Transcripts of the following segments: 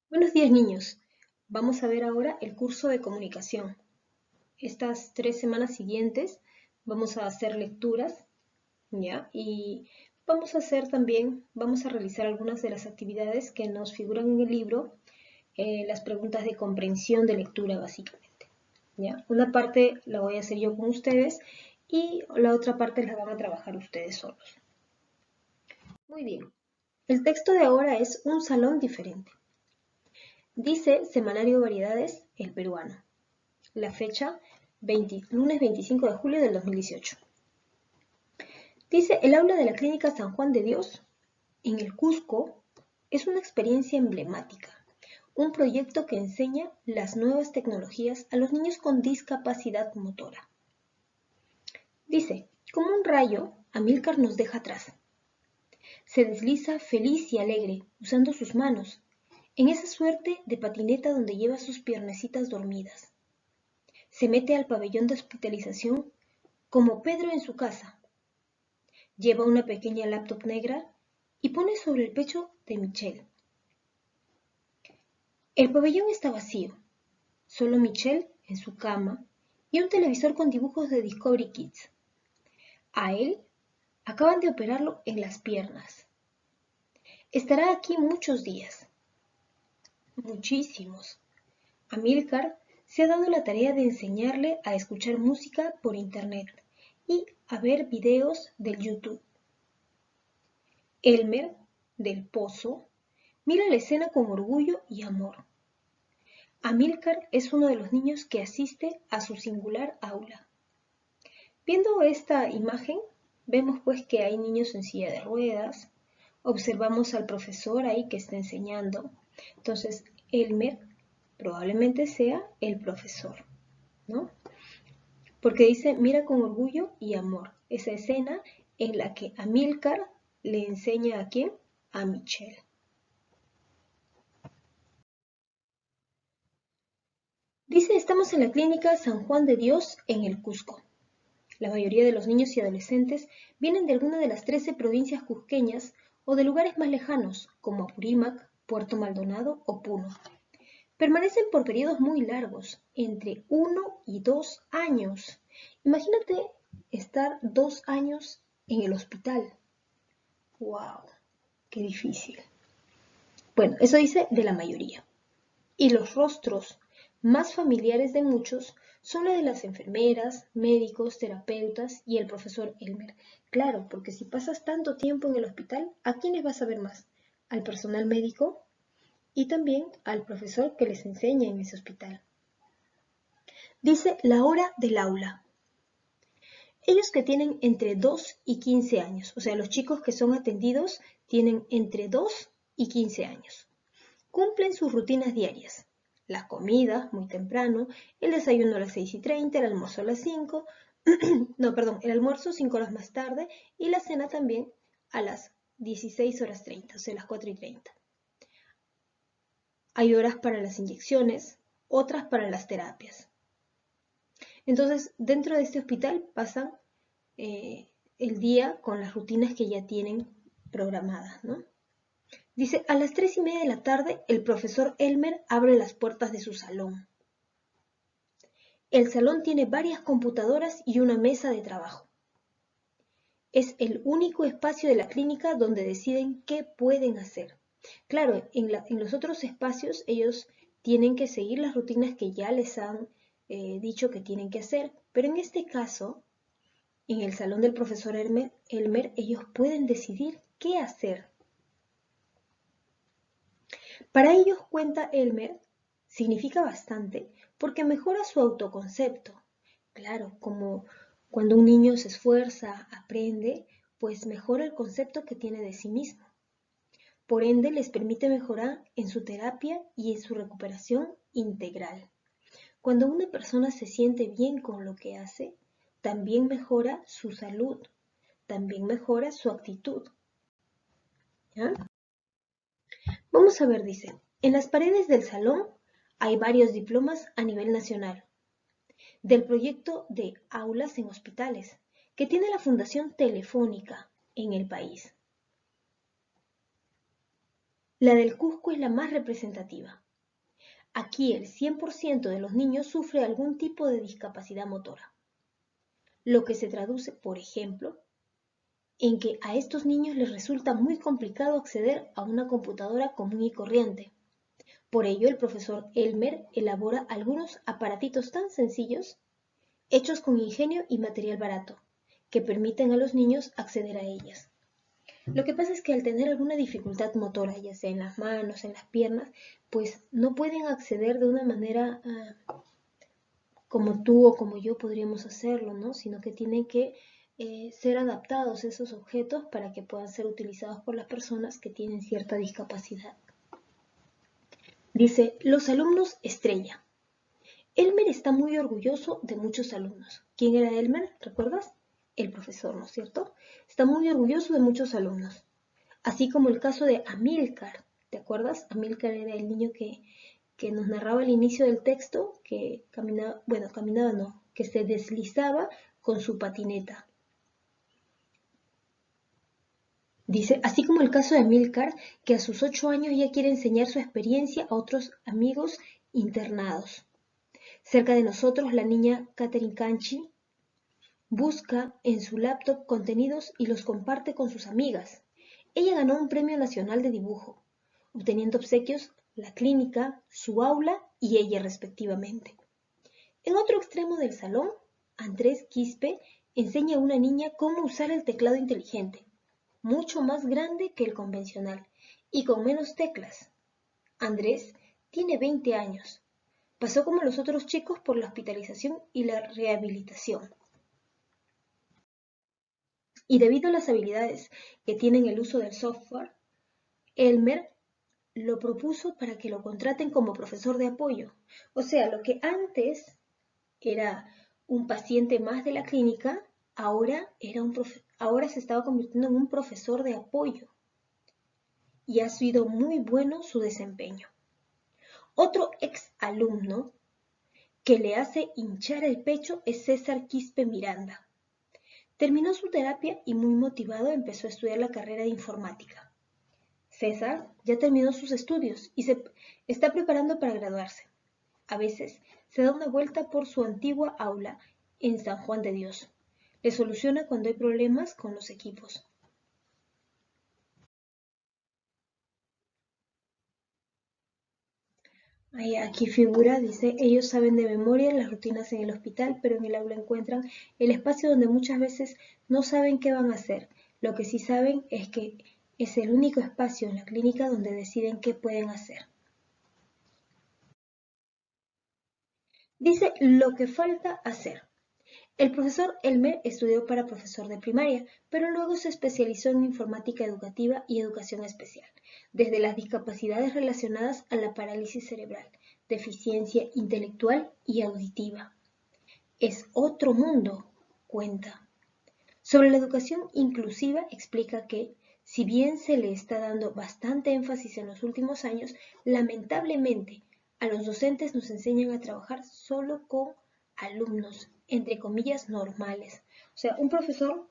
Buenos días, niños. Vamos a ver ahora el curso de comunicación. Estas 3 semanas siguientes vamos a hacer lecturas, ¿ya? Y vamos a realizar algunas de las actividades que nos figuran en el libro, las preguntas de comprensión de lectura, básicamente, ¿ya? Una parte la voy a hacer yo con ustedes y la otra parte la van a trabajar ustedes solos. Muy bien. El texto de ahora es Un salón diferente. Dice Semanario Variedades, El Peruano. La fecha, lunes 25 de julio del 2018. Dice, el aula de la Clínica San Juan de Dios, en el Cusco, es una experiencia emblemática, un proyecto que enseña las nuevas tecnologías a los niños con discapacidad motora. Dice, como un rayo, Amílcar nos deja atrás. Se desliza feliz y alegre, usando sus manos, en esa suerte de patineta donde lleva sus piernecitas dormidas. Se mete al pabellón de hospitalización como Pedro en su casa. Lleva una pequeña laptop negra y pone sobre el pecho de Michelle. El pabellón está vacío, solo Michelle en su cama y un televisor con dibujos de Discovery Kids. A él acaban de operarlo en las piernas. Estará aquí muchos días, muchísimos. Amílcar se ha dado la tarea de enseñarle a escuchar música por internet y a ver videos del YouTube. Elmer, del Pozo, mira la escena con orgullo y amor. Amílcar es uno de los niños que asiste a su singular aula. Viendo esta imagen, vemos pues que hay niños en silla de ruedas, observamos al profesor ahí que está enseñando. Entonces, Elmer probablemente sea el profesor, ¿no? Porque dice, mira con orgullo y amor, esa escena en la que Amílcar le enseña ¿a quién? A Michelle. Dice, estamos en la clínica San Juan de Dios en el Cusco. La mayoría de los niños y adolescentes vienen de alguna de las 13 provincias cusqueñas o de lugares más lejanos, como Apurímac, Puerto Maldonado o Puno. Permanecen por periodos muy largos, entre 1 y 2 años. Imagínate estar 2 años en el hospital. ¡Wow! ¡Qué difícil! Bueno, eso dice de la mayoría. Y los rostros más familiares de muchos son los de las enfermeras, médicos, terapeutas y el profesor Elmer. Claro, porque si pasas tanto tiempo en el hospital, ¿a quiénes vas a ver más? Al personal médico y también al profesor que les enseña en ese hospital. Dice la hora del aula. Ellos que tienen entre 2 y 15 años, o sea, los chicos que son atendidos tienen entre 2 y 15 años. Cumplen sus rutinas diarias. Las comidas, muy temprano, el desayuno a las 6:30, el almuerzo a las 5, no, perdón, el almuerzo 5 horas más tarde y la cena también a las 16:30, o sea, las 4:30. Hay horas para las inyecciones, otras para las terapias. Entonces, dentro de este hospital pasan el día con las rutinas que ya tienen programadas, ¿no? Dice, a las 3:30 de la tarde, el profesor Elmer abre las puertas de su salón. El salón tiene varias computadoras y una mesa de trabajo. Es el único espacio de la clínica donde deciden qué pueden hacer. Claro, en los otros espacios ellos tienen que seguir las rutinas que ya les han dicho que tienen que hacer, pero en este caso, en el salón del profesor Elmer, ellos pueden decidir qué hacer. Para ellos, cuenta Elmer, significa bastante porque mejora su autoconcepto. Claro, como cuando un niño se esfuerza, aprende, pues mejora el concepto que tiene de sí mismo. Por ende, les permite mejorar en su terapia y en su recuperación integral. Cuando una persona se siente bien con lo que hace, también mejora su salud, también mejora su actitud. ¿Ya? Vamos a ver, dice, en las paredes del salón hay varios diplomas a nivel nacional del proyecto de aulas en hospitales que tiene la Fundación Telefónica en el país. La del Cusco es la más representativa. Aquí el 100% de los niños sufre algún tipo de discapacidad motora, lo que se traduce, por ejemplo, en que a estos niños les resulta muy complicado acceder a una computadora común y corriente. Por ello, el profesor Elmer elabora algunos aparatitos tan sencillos, hechos con ingenio y material barato, que permiten a los niños acceder a ellas. Lo que pasa es que al tener alguna dificultad motora, ya sea en las manos, en las piernas, pues no pueden acceder de una manera como tú o como yo podríamos hacerlo, ¿no? Sino que tienen que ser adaptados esos objetos para que puedan ser utilizados por las personas que tienen cierta discapacidad. Dice, los alumnos estrella. Elmer está muy orgulloso de muchos alumnos. ¿Quién era Elmer? ¿Recuerdas? El profesor, ¿no es cierto? Está muy orgulloso de muchos alumnos. Así como el caso de Amílcar. ¿Te acuerdas? Amílcar era el niño que nos narraba al inicio del texto, que caminaba, bueno, caminaba no, que se deslizaba con su patineta. Dice, así como el caso de Amílcar, que a sus 8 años ya quiere enseñar su experiencia a otros amigos internados. Cerca de nosotros, la niña Catherine Canchi busca en su laptop contenidos y los comparte con sus amigas. Ella ganó un premio nacional de dibujo, obteniendo obsequios la clínica, su aula y ella respectivamente. En otro extremo del salón, Andrés Quispe enseña a una niña cómo usar el teclado inteligente, mucho más grande que el convencional y con menos teclas. Andrés tiene 20 años. Pasó como los otros chicos por la hospitalización y la rehabilitación. Y debido a las habilidades que tiene en el uso del software, Elmer lo propuso para que lo contraten como profesor de apoyo. O sea, lo que antes era un paciente más de la clínica, ahora se estaba convirtiendo en un profesor de apoyo. Y ha sido muy bueno su desempeño. Otro ex alumno que le hace hinchar el pecho es César Quispe Miranda. Terminó su terapia y muy motivado empezó a estudiar la carrera de informática. César ya terminó sus estudios y se está preparando para graduarse. A veces se da una vuelta por su antigua aula en San Juan de Dios. Le soluciona cuando hay problemas con los equipos. Aquí figura, dice, ellos saben de memoria las rutinas en el hospital, pero en el aula encuentran el espacio donde muchas veces no saben qué van a hacer. Lo que sí saben es que es el único espacio en la clínica donde deciden qué pueden hacer. Dice lo que falta hacer. El profesor Elmer estudió para profesor de primaria, pero luego se especializó en informática educativa y educación especial, desde las discapacidades relacionadas a la parálisis cerebral, deficiencia intelectual y auditiva. Es otro mundo, cuenta. Sobre la educación inclusiva explica que, si bien se le está dando bastante énfasis en los últimos años, lamentablemente a los docentes nos enseñan a trabajar solo con alumnos, entre comillas, normales. O sea, un profesor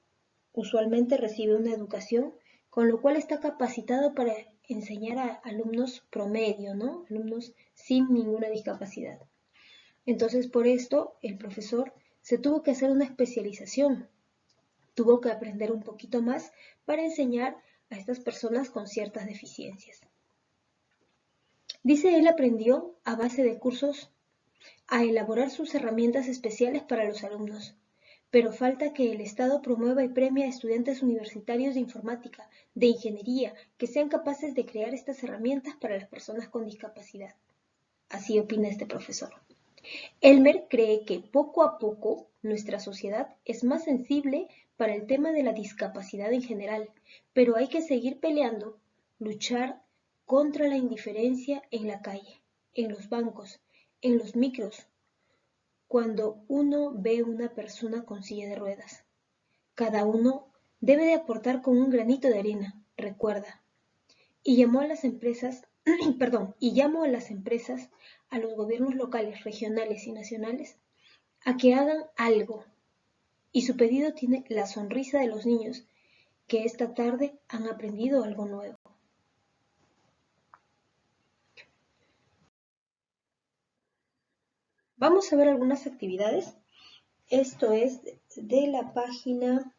usualmente recibe una educación con lo cual está capacitado para enseñar a alumnos promedio, ¿no? Alumnos sin ninguna discapacidad. Entonces, por esto, el profesor se tuvo que hacer una especialización, tuvo que aprender un poquito más para enseñar a estas personas con ciertas deficiencias. Dice él aprendió a base de cursos a elaborar sus herramientas especiales para los alumnos, pero falta que el Estado promueva y premie a estudiantes universitarios de informática, de ingeniería, que sean capaces de crear estas herramientas para las personas con discapacidad. Así opina este profesor. Elmer cree que poco a poco nuestra sociedad es más sensible para el tema de la discapacidad en general, pero hay que seguir peleando, luchar contra la indiferencia en la calle, en los bancos, en los micros, cuando uno ve una persona con silla de ruedas. Cada uno debe de aportar con un granito de arena, recuerda. Y llamó a las empresas, y llamo a las empresas, a los gobiernos locales, regionales y nacionales, a que hagan algo. Y su pedido tiene la sonrisa de los niños que esta tarde han aprendido algo nuevo. Vamos a ver algunas actividades. Esto es de la página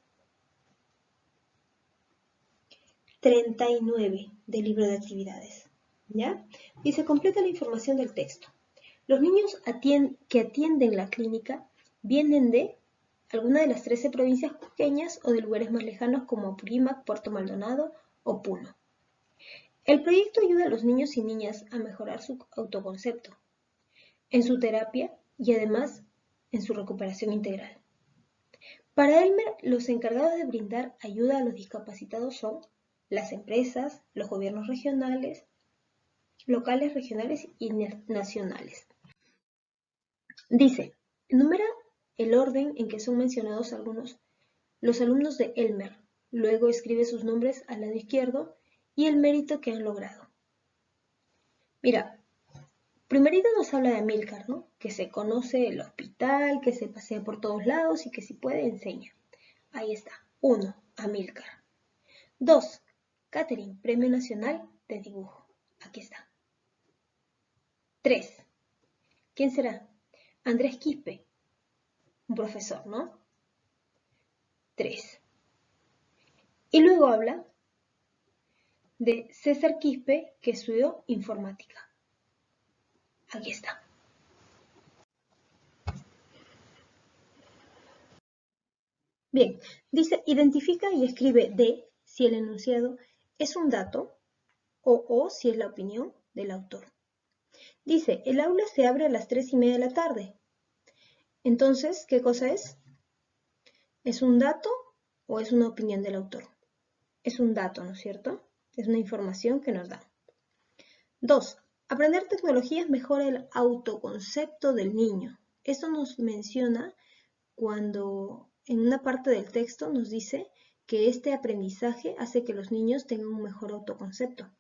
39 del libro de actividades. ¿Ya? Dice, completa la información del texto. Los niños que atienden la clínica vienen de alguna de las 13 provincias cusqueñas o de lugares más lejanos como Apurímac, Puerto Maldonado o Puno. El proyecto ayuda a los niños y niñas a mejorar su autoconcepto, en su terapia y además en su recuperación integral. Para Elmer, los encargados de brindar ayuda a los discapacitados son las empresas, los gobiernos regionales, locales, regionales y nacionales. Dice, enumera el orden en que son mencionados los alumnos de Elmer. Luego escribe sus nombres al lado izquierdo y el mérito que han logrado. Mira, primerito nos habla de Amílcar, ¿no? Que se conoce el hospital, que se pasea por todos lados y que si puede enseña. Ahí está. 1. Amílcar. 2. Catherine, Premio Nacional de Dibujo. Aquí está. 3. ¿Quién será? Andrés Quispe, un profesor, ¿no? 3. Y luego habla de César Quispe, que estudió informática. Aquí está. Bien, dice, identifica y escribe D si el enunciado es un dato o si es la opinión del autor. Dice, el aula se abre a las 3:30 de la tarde. Entonces, ¿qué cosa es? ¿Es un dato o es una opinión del autor? Es un dato, ¿no es cierto? Es una información que nos da. 2. Aprender tecnologías mejora el autoconcepto del niño. Esto nos menciona cuando en una parte del texto nos dice que este aprendizaje hace que los niños tengan un mejor autoconcepto.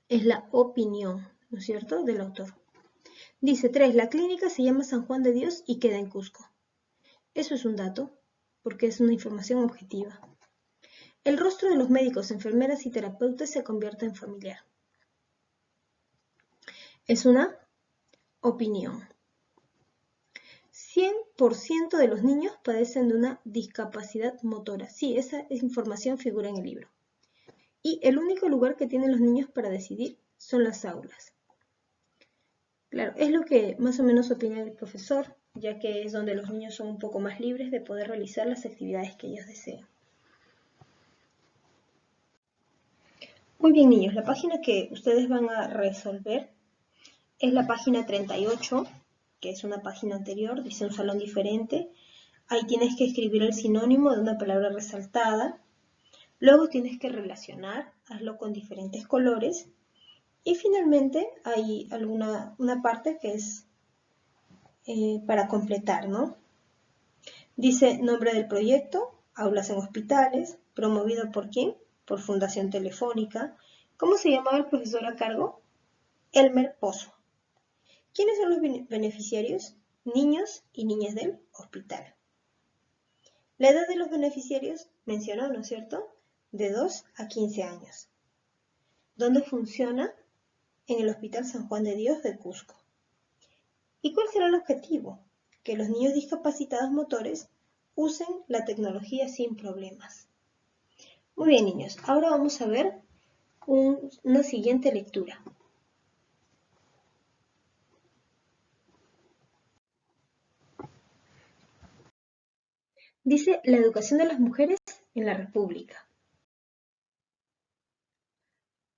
Es la opinión, ¿no es cierto?, del autor. Dice 3. La clínica se llama San Juan de Dios y queda en Cusco. Eso es un dato, porque es una información objetiva. El rostro de los médicos, enfermeras y terapeutas se convierte en familiar. Es una opinión. 100% de los niños padecen de una discapacidad motora. Sí, esa información figura en el libro. Y el único lugar que tienen los niños para decidir son las aulas. Claro, es lo que más o menos opina el profesor, ya que es donde los niños son un poco más libres de poder realizar las actividades que ellos desean. Muy bien, niños, la página que ustedes van a resolver es la página 38, que es una página anterior, dice un salón diferente. Ahí tienes que escribir el sinónimo de una palabra resaltada. Luego tienes que relacionar, hazlo con diferentes colores. Y finalmente hay una parte que es para completar, ¿no? Dice nombre del proyecto, aulas en hospitales, promovido por quién, por Fundación Telefónica. ¿Cómo se llamaba el profesor a cargo? Elmer Pozo. ¿Quiénes son los beneficiarios? Niños y niñas del hospital. La edad de los beneficiarios mencionó, ¿no es cierto? De 2 a 15 años. ¿Dónde funciona? En el Hospital San Juan de Dios de Cusco. ¿Y cuál será el objetivo? Que los niños discapacitados motores usen la tecnología sin problemas. Muy bien, niños. Ahora vamos a ver una siguiente lectura. Dice la educación de las mujeres en la República.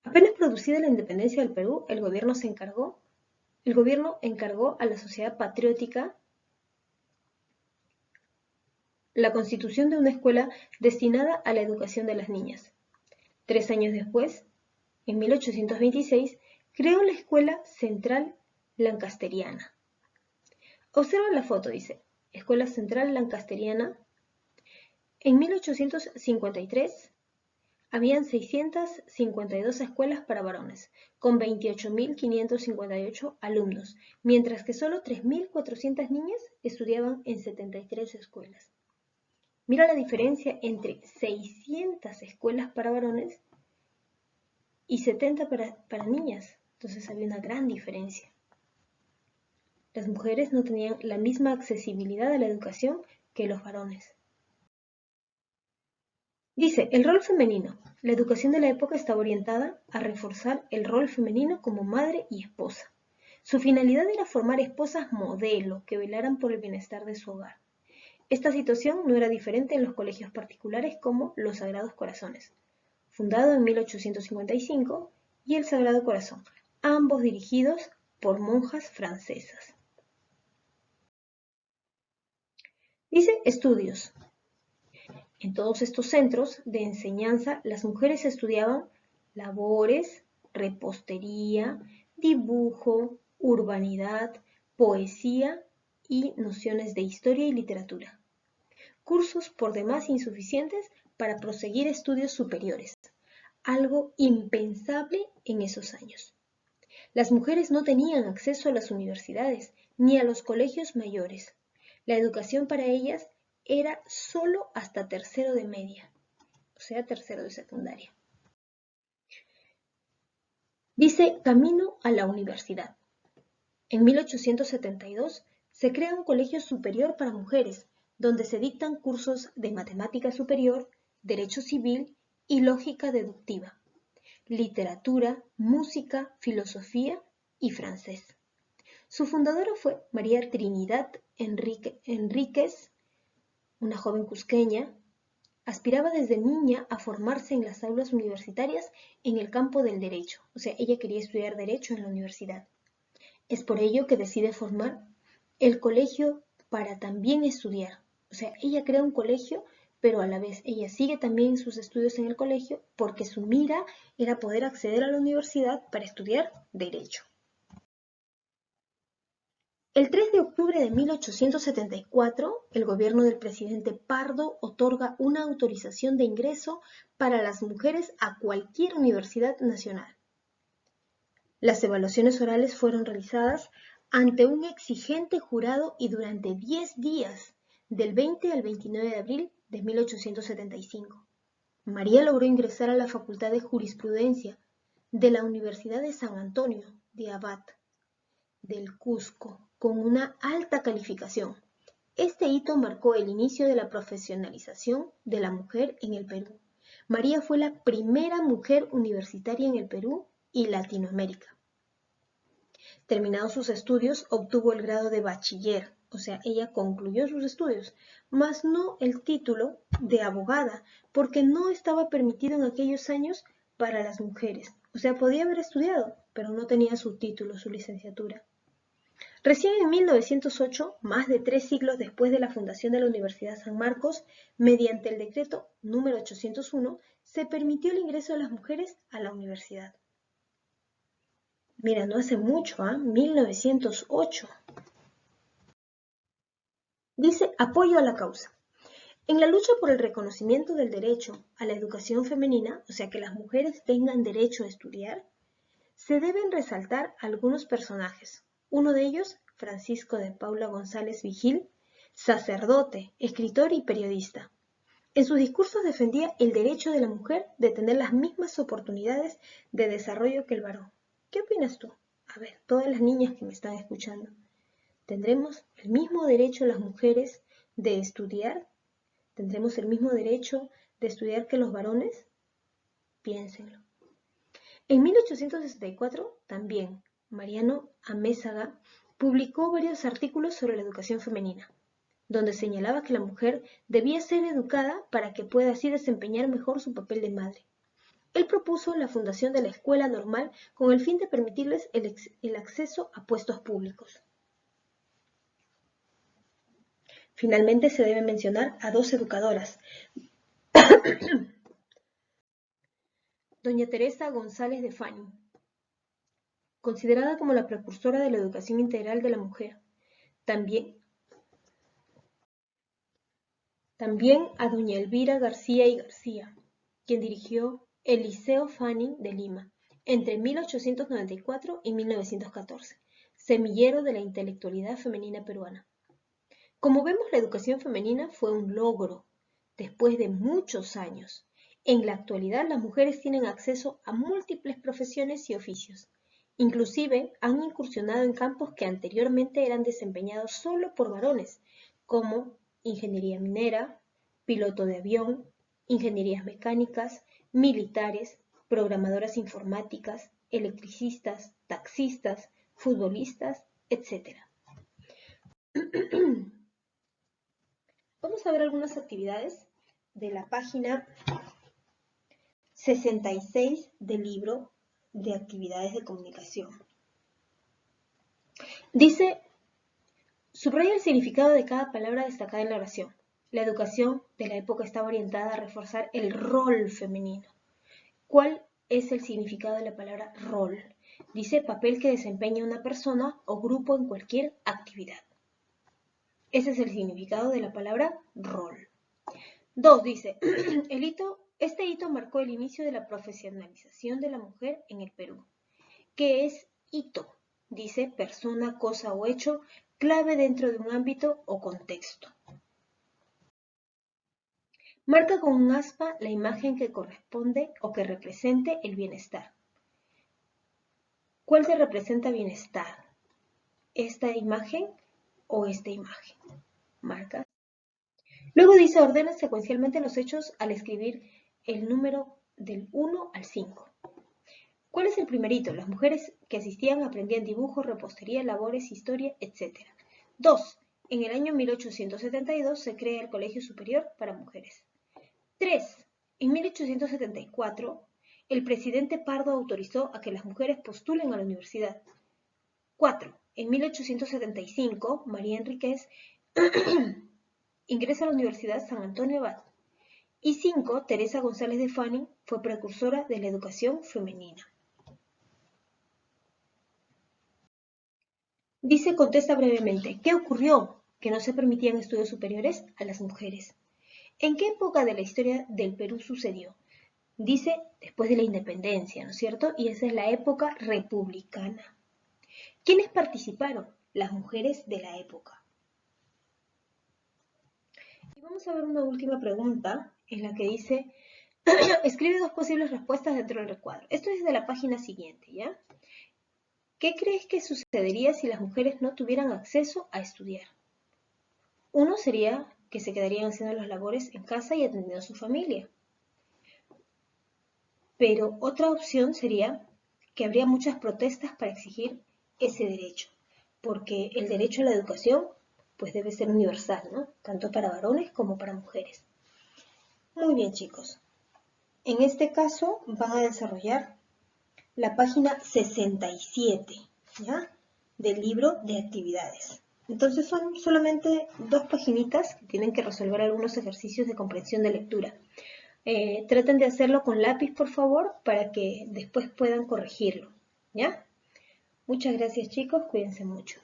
Apenas producida la independencia del Perú, el gobierno encargó a la Sociedad Patriótica la constitución de una escuela destinada a la educación de las niñas. 3 años después, en 1826, creó la Escuela Central Lancasteriana. Observa la foto, dice, Escuela Central Lancasteriana. En 1853, habían 652 escuelas para varones, con 28.558 alumnos, mientras que solo 3.400 niñas estudiaban en 73 escuelas. Mira la diferencia entre 600 escuelas para varones y 70 para niñas. Entonces había una gran diferencia. Las mujeres no tenían la misma accesibilidad a la educación que los varones. Dice, el rol femenino. La educación de la época estaba orientada a reforzar el rol femenino como madre y esposa. Su finalidad era formar esposas modelo que velaran por el bienestar de su hogar. Esta situación no era diferente en los colegios particulares como los Sagrados Corazones, fundado en 1855, y el Sagrado Corazón, ambos dirigidos por monjas francesas. Dice estudios. En todos estos centros de enseñanza, las mujeres estudiaban labores, repostería, dibujo, urbanidad, poesía y nociones de historia y literatura. Cursos por demás insuficientes para proseguir estudios superiores, algo impensable en esos años. Las mujeres no tenían acceso a las universidades ni a los colegios mayores. La educación para ellas era solo hasta tercero de media, o sea, tercero de secundaria. Dice Camino a la Universidad. En 1872 se crea un colegio superior para mujeres, donde se dictan cursos de matemática superior, derecho civil y lógica deductiva, literatura, música, filosofía y francés. Su fundadora fue María Trinidad Enríquez, una joven cusqueña. Aspiraba desde niña a formarse en las aulas universitarias en el campo del derecho, o sea, ella quería estudiar derecho en la universidad. Es por ello que decide formar el colegio para también estudiar, o sea, ella crea un colegio, pero a la vez ella sigue también sus estudios en el colegio porque su mira era poder acceder a la universidad para estudiar derecho. El 3 de octubre de 1874, el gobierno del presidente Pardo otorga una autorización de ingreso para las mujeres a cualquier universidad nacional. Las evaluaciones orales fueron realizadas ante un exigente jurado y durante 10 días, del 20 al 29 de abril de 1875. María logró ingresar a la Facultad de Jurisprudencia de la Universidad de San Antonio de Abad del Cusco con una alta calificación. Este hito marcó el inicio de la profesionalización de la mujer en el Perú. María fue la primera mujer universitaria en el Perú y Latinoamérica. Terminados sus estudios, obtuvo el grado de bachiller, o sea, ella concluyó sus estudios, mas no el título de abogada, porque no estaba permitido en aquellos años para las mujeres. O sea, podía haber estudiado, pero no tenía su título, su licenciatura. Recién en 1908, más de 3 siglos después de la fundación de la Universidad San Marcos, mediante el decreto número 801, se permitió el ingreso de las mujeres a la universidad. Mira, no hace mucho, 1908. Dice apoyo a la causa. En la lucha por el reconocimiento del derecho a la educación femenina, o sea que las mujeres tengan derecho a estudiar, se deben resaltar algunos personajes. Uno de ellos, Francisco de Paula González Vigil, sacerdote, escritor y periodista. En sus discursos defendía el derecho de la mujer de tener las mismas oportunidades de desarrollo que el varón. ¿Qué opinas tú? A ver, todas las niñas que me están escuchando. ¿Tendremos el mismo derecho las mujeres de estudiar? ¿Tendremos el mismo derecho de estudiar que los varones? Piénsenlo. En 1864, también, Mariano Amézaga publicó varios artículos sobre la educación femenina, donde señalaba que la mujer debía ser educada para que pueda así desempeñar mejor su papel de madre. Él propuso la fundación de la escuela normal con el fin de permitirles el acceso a puestos públicos. Finalmente se debe mencionar a dos educadoras, doña Teresa González de Fani, considerada como la precursora de la educación integral de la mujer. También a doña Elvira García y García, quien dirigió el Liceo Fanning de Lima entre 1894 y 1914, semillero de la intelectualidad femenina peruana. Como vemos, la educación femenina fue un logro después de muchos años. En la actualidad, las mujeres tienen acceso a múltiples profesiones y oficios, Inclusive han incursionado en campos que anteriormente eran desempeñados solo por varones, como ingeniería minera, piloto de avión, ingenierías mecánicas, militares, programadoras informáticas, electricistas, taxistas, futbolistas, etc. Vamos a ver algunas actividades de la página 66 del libro de actividades de comunicación. Dice, subraya el significado de cada palabra destacada en la oración. La educación de la época estaba orientada a reforzar el rol femenino. ¿Cuál es el significado de la palabra rol? Dice, papel que desempeña una persona o grupo en cualquier actividad. Ese es el significado de la palabra rol. 2. Dice, este hito marcó el inicio de la profesionalización de la mujer en el Perú. ¿Qué es hito? Dice, persona, cosa o hecho clave dentro de un ámbito o contexto. Marca con un aspa la imagen que corresponde o que represente el bienestar. ¿Cuál te representa bienestar? ¿Esta imagen o esta imagen? Marca. Luego dice, ordena secuencialmente los hechos al escribir el número del 1 al 5. ¿Cuál es el primerito? Las mujeres que asistían aprendían dibujo, repostería, labores, historia, etc. 2. En el año 1872 se crea el Colegio Superior para Mujeres. 3. En 1874, el presidente Pardo autorizó a que las mujeres postulen a la universidad. 4. En 1875, María Enríquez ingresa a la Universidad San Antonio Abad. Y 5. Teresa González de Fanning fue precursora de la educación femenina. Dice, contesta brevemente, ¿qué ocurrió que no se permitían estudios superiores a las mujeres? ¿En qué época de la historia del Perú sucedió? Dice, después de la independencia, ¿no es cierto? Y esa es la época republicana. ¿Quiénes participaron? Las mujeres de la época. Y vamos a ver una última pregunta en la que dice, escribe 2 posibles respuestas dentro del recuadro. Esto es de la página siguiente, ¿ya? ¿Qué crees que sucedería si las mujeres no tuvieran acceso a estudiar? Uno sería que se quedarían haciendo las labores en casa y atendiendo a su familia. Pero otra opción sería que habría muchas protestas para exigir ese derecho, porque el derecho a la educación pues debe ser universal, ¿no? Tanto para varones como para mujeres. Muy bien, chicos. En este caso van a desarrollar la página 67, ¿ya? Del libro de actividades. Entonces son solamente 2 paginitas que tienen que resolver algunos ejercicios de comprensión de lectura. Traten de hacerlo con lápiz, por favor, para que después puedan corregirlo, ¿ya? Muchas gracias, chicos. Cuídense mucho.